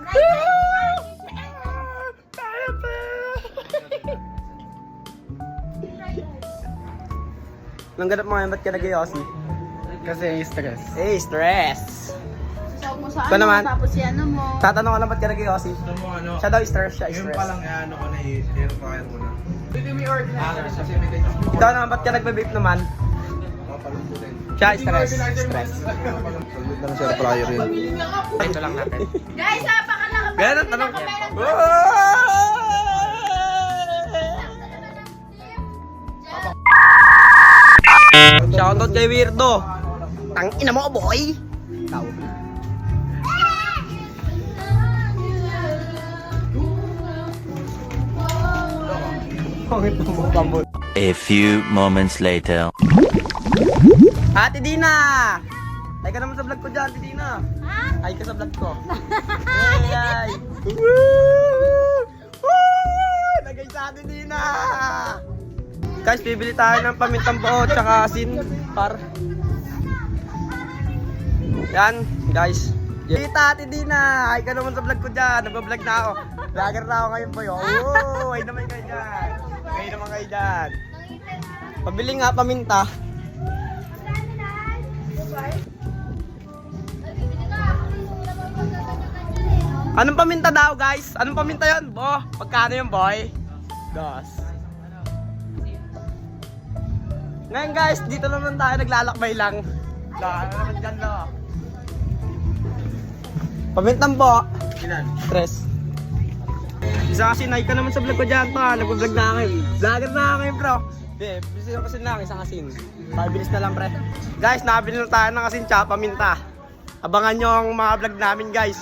vlog! Nang ganap mo ngayon, ba't ka nag-iossi? Kasi stress. Eh, stress! Sasaw mo sa Ikaw naman? tapos yan mo. Tatanong ko lang ba't ka nag-iossi? Gusto mo ano? Siya daw stress, siya Yung stress. palang ano ko na i-air fryer mo na. Pwede may order. Kasi may ganyan. Ikaw naman, ba't ka nagbe-vape naman? Papalututin. Siya stress. Stress. Salut na ng air fryer yun. Ito lang natin. Guys, napakalaki. Ganyan ang tanong. Shoutout kay Weirdo. Tang ina mo, boy. Ikaw. Pangit mo kambot. A few moments later. Ate Dina! Ay ka naman sa vlog ko dyan, Ate Dina. Ha? Ay ka sa vlog ko. Ay! Woo! Woo! Lagay sa Ate Dina! Guys, bibili tayo ng pamintang buo tsaka asin par. Yan, guys. Kita Ate Dina! Ay ka naman sa vlog ko dyan. Nagbablog na ako. Vlogger na ako ngayon po yun. Oh! Ay naman kayo dyan. Ay naman kayo dyan. Pabili nga paminta. Anong paminta daw, guys? Anong paminta yun, bo? Pagkano yun, boy? Dos. Ngayon, guys, dito naman tayo naglalakbay lang. Ano naman dyan, no? Pamintang bo. Ilan? Stress. Isa kasi naik ka naman sa vlog ko dyan, pa. Nag-vlog na akin. Vlogger na akin, bro. Hindi, busy na kasi lang, isang asin. Pabilis na lang, pre. Guys, nakabili na tayo ng asin tsaka paminta. Abangan nyo ang mga vlog namin, guys.